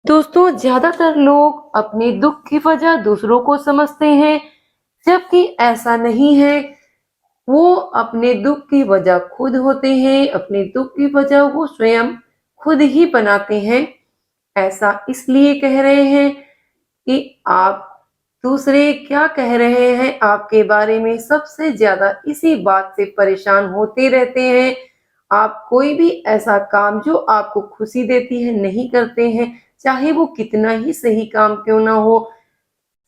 दोस्तों, ज्यादातर लोग अपने दुख की वजह दूसरों को समझते हैं, जबकि ऐसा नहीं है। वो अपने दुख की वजह खुद होते हैं, अपने दुख की वजह वो स्वयं खुद ही बनाते हैं। ऐसा इसलिए कह रहे हैं कि आप दूसरे क्या कह रहे हैं आपके बारे में सबसे ज्यादा इसी बात से परेशान होते रहते हैं। आप कोई भी ऐसा काम जो आपको खुशी देती है नहीं करते हैं, चाहे वो कितना ही सही काम क्यों ना हो।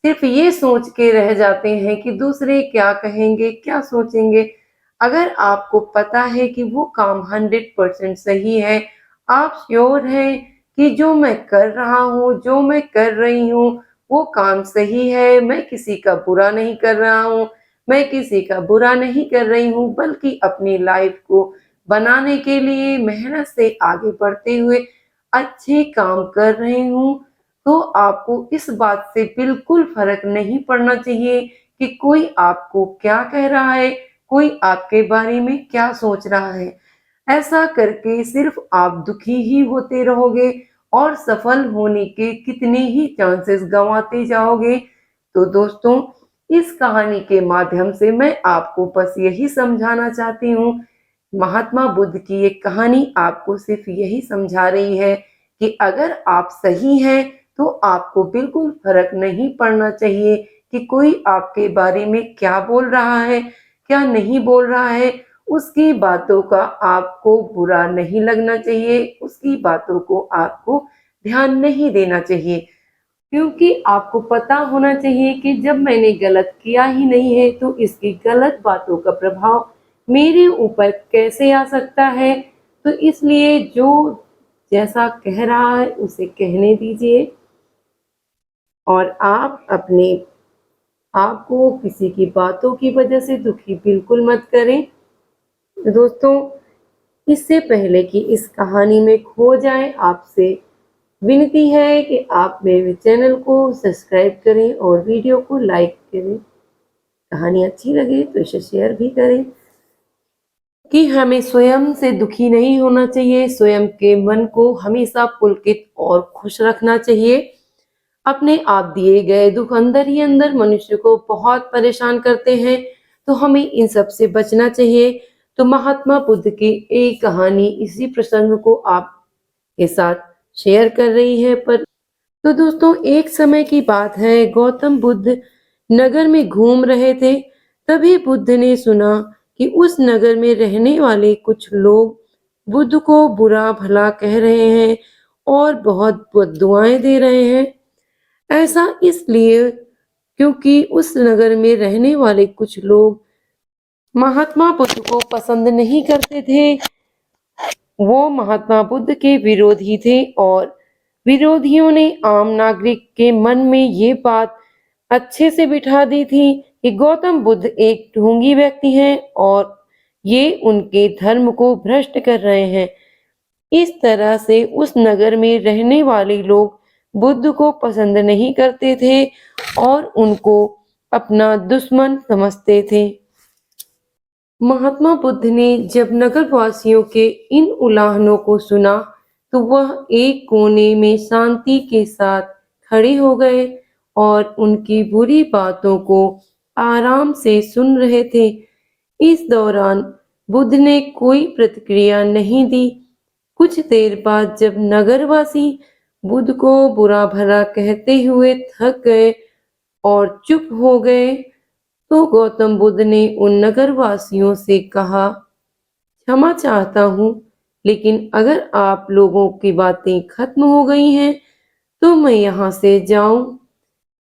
सिर्फ ये सोच के रह जाते हैं कि दूसरे क्या कहेंगे, क्या सोचेंगे। अगर आपको पता है कि वो काम 100% सही है, आप श्योर हैं कि जो मैं कर रहा हूँ, जो मैं कर रही हूँ, वो काम सही है, मैं किसी का बुरा नहीं कर रहा हूँ, मैं किसी का बुरा नहीं कर रही हूँ, बल्कि अपनी लाइफ को बनाने के लिए मेहनत से आगे बढ़ते हुए अच्छे काम कर रही हूँ, तो आपको इस बात से बिल्कुल फर्क नहीं पड़ना चाहिए कि कोई आपको क्या कह रहा है, कोई आपके बारे में क्या सोच रहा है। ऐसा करके सिर्फ आप दुखी ही होते रहोगे और सफल होने के कितने ही चांसेस गंवाते जाओगे। तो दोस्तों, इस कहानी के माध्यम से मैं आपको बस यही समझाना चाहती हूँ। महात्मा बुद्ध की ये कहानी आपको सिर्फ यही समझा रही है कि अगर आप सही हैं तो आपको बिल्कुल फर्क नहीं पड़ना चाहिए कि कोई आपके बारे में क्या बोल रहा है, क्या नहीं बोल रहा है। उसकी बातों का आपको बुरा नहीं लगना चाहिए, उसकी बातों को आपको ध्यान नहीं देना चाहिए, क्योंकि आपको पता होना चाहिए कि जब मैंने गलत किया ही नहीं है तो इसकी गलत बातों का प्रभाव मेरे ऊपर कैसे आ सकता है। तो इसलिए जो जैसा कह रहा है उसे कहने दीजिए और आप अपने आप को किसी की बातों की वजह से दुखी बिल्कुल मत करें। तो दोस्तों, इससे पहले कि इस कहानी में खो जाएं, आपसे विनती है कि आप मेरे चैनल को सब्सक्राइब करें और वीडियो को लाइक करें। कहानी अच्छी लगे तो इसे शेयर भी करें कि हमें स्वयं से दुखी नहीं होना चाहिए, स्वयं के मन को हमेशा पुलकित और खुश रखना चाहिए। अपने आप दिए गए दुख अंदर ही अंदर मनुष्य को बहुत परेशान करते हैं, तो हमें इन सब से बचना चाहिए। तो महात्मा बुद्ध की एक कहानी इसी प्रसंग को आपके साथ शेयर कर रही है। पर तो दोस्तों, एक समय की बात है, गौतम बुद्ध नगर में घूम रहे थे। तभी बुद्ध ने सुना कि उस नगर में रहने वाले कुछ लोग बुद्ध को बुरा भला कह रहे हैं और बहुत बद्दुआएं दे रहे हैं। ऐसा इसलिए क्योंकि उस नगर में रहने वाले कुछ लोग महात्मा बुद्ध को पसंद नहीं करते थे। वो महात्मा बुद्ध के विरोधी थे और विरोधियों ने आम नागरिक के मन में ये बात अच्छे से बिठा दी थी कि गौतम बुद्ध एक ढोंगी व्यक्ति हैं और ये उनके धर्म को भ्रष्ट कर रहे हैं। इस तरह से उस नगर में रहने वाले लोग बुद्ध को पसंद नहीं करते थे और उनको अपना दुश्मन समझते थे। महात्मा बुद्ध ने जब नगरवासियों के इन उलाहनों को सुना, तो वह एक कोने में शांति के साथ खड़े हो गए और उनकी बुरी बातों को आराम से सुन रहे थे। इस दौरान बुद्ध ने कोई प्रतिक्रिया नहीं दी। कुछ देर बाद जब नगरवासी बुद्ध को बुरा भला कहते हुए थक गए और चुप हो गए, तो गौतम बुद्ध ने उन नगरवासियों से कहा, क्षमा चाहता हूँ, लेकिन अगर आप लोगों की बातें खत्म हो गई हैं तो मैं यहाँ से जाऊं।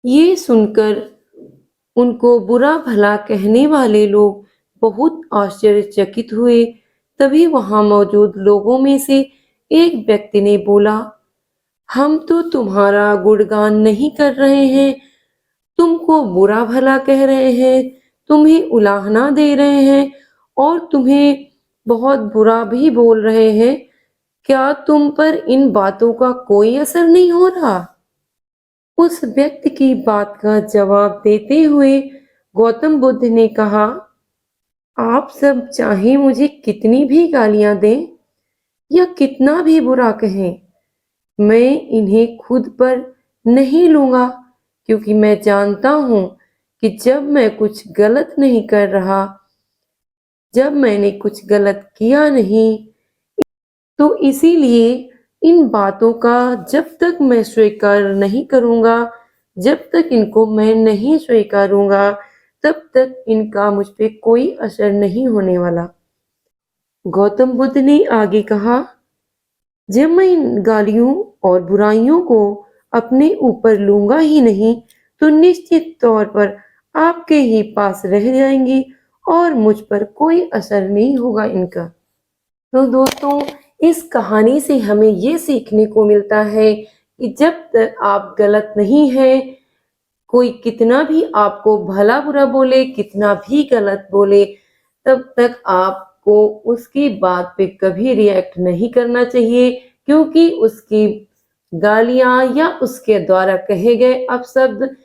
ये सुनकर उनको बुरा भला कहने वाले लोग बहुत आश्चर्यचकित हुए। तभी वहां मौजूद लोगों में से एक व्यक्ति ने बोला, हम तो तुम्हारा गुणगान नहीं कर रहे हैं, तुमको बुरा भला कह रहे हैं, तुम्हें उलाहना दे रहे हैं और तुम्हें बहुत बुरा भी बोल रहे हैं। क्या तुम पर इन बातों का कोई असर नहीं हो रहा? उस व्यक्ति की बात का जवाब देते हुए गौतम बुद्ध ने कहा, आप सब चाहे मुझे कितनी भी गालियां दें या कितना भी बुरा कहें, मैं इन्हें खुद पर नहीं लूँगा, क्योंकि मैं जानता हूँ कि जब मैं कुछ गलत नहीं कर रहा, जब मैंने कुछ गलत किया नहीं, तो इसीलिए इन बातों का जब तक मैं स्वीकार नहीं करूँगा, जब तक इनको मैं नहीं स्वीकारूँगा, तब तक इनका मुझ पे कोई असर नहीं होने वाला। गौतम बुद्ध ने आगे कहा, जब मैं इन गालियों और बुराइयों को अपने ऊपर लूँगा ही नहीं, तो निश्चित तौर पर आपके ही पास रह जाएँगी और मुझ पर कोई असर नहीं होगा इनका। तो दोस्तों, इस कहानी से हमें ये सीखने को मिलता है कि जब तक आप गलत नहीं हैं, कोई कितना भी आपको भला बुरा बोले, कितना भी गलत बोले, तब तक आपको उसकी बात पे कभी रिएक्ट नहीं करना चाहिए, क्योंकि उसकी गालियाँ या उसके द्वारा कहे गए अपशब्द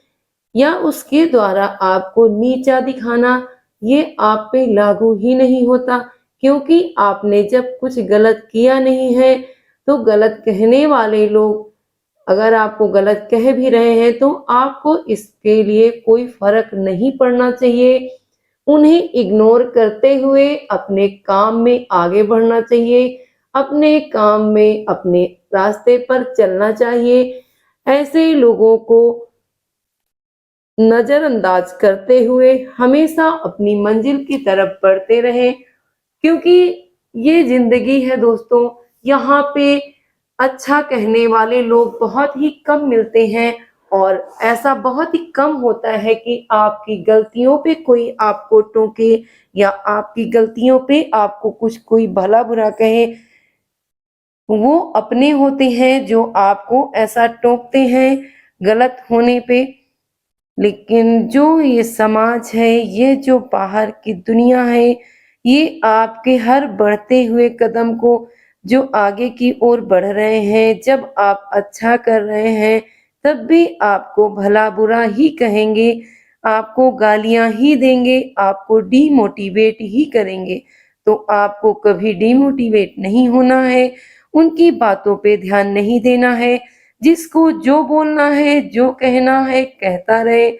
या उसके द्वारा आपको नीचा दिखाना, ये आप पे लागू ही नहीं होता, क्योंकि आपने जब कुछ गलत किया नहीं है, तो गलत कहने वाले लोग अगर आपको गलत कह भी रहे हैं, तो आपको इसके लिए कोई फ़र्क नहीं पड़ना चाहिए। उन्हें इग्नोर करते हुए अपने काम में आगे बढ़ना चाहिए, अपने काम में अपने रास्ते पर चलना चाहिए। ऐसे लोगों को नज़रअंदाज करते हुए हमेशा अपनी मंजिल की तरफ बढ़ते रहें, क्योंकि ये ज़िंदगी है दोस्तों, यहाँ पे अच्छा कहने वाले लोग बहुत ही कम मिलते हैं और ऐसा बहुत ही कम होता है कि आपकी गलतियों पे कोई आपको टोके या आपकी गलतियों पे आपको कुछ कोई भला-बुरा कहे। वो अपने होते हैं जो आपको ऐसा टोकते हैं गलत होने पे। लेकिन जो ये समाज है, ये जो बाहर की दुनिया है, ये आपके हर बढ़ते हुए कदम को जो आगे की ओर बढ़ रहे हैं, जब आप अच्छा कर रहे हैं, तब भी आपको भला-बुरा ही कहेंगे, आपको गालियाँ ही देंगे, आपको डिमोटिवेट ही करेंगे। तो आपको कभी डिमोटिवेट नहीं होना है, उनकी बातों पे ध्यान नहीं देना है। जिसको जो बोलना है, जो कहना है, कहता रहे।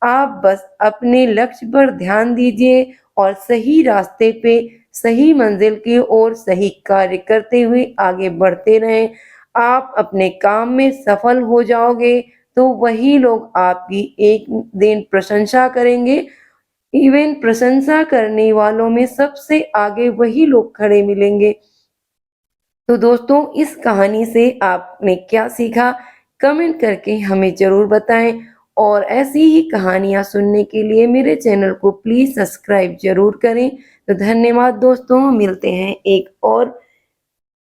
आप बस अपने लक्ष्य पर ध्यान दीजिए और सही रास्ते पे, सही मंजिल की ओर सही कार्य करते हुए आगे बढ़ते रहें। आप अपने काम में सफल हो जाओगे, तो वही लोग आपकी एक दिन प्रशंसा करेंगे। इवन प्रशंसा करने वालों में सबसे आगे वही लोग खड़े मिलेंगे। तो दोस्तों, इस कहानी से आपने क्या सीखा, कमेंट करके हमें ज़रूर बताएं और ऐसी ही कहानियाँ सुनने के लिए मेरे चैनल को प्लीज़ सब्सक्राइब ज़रूर करें। तो धन्यवाद दोस्तों, मिलते हैं एक और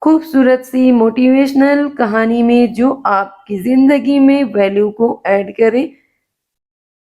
खूबसूरत सी मोटिवेशनल कहानी में जो आपकी ज़िंदगी में वैल्यू को ऐड करे।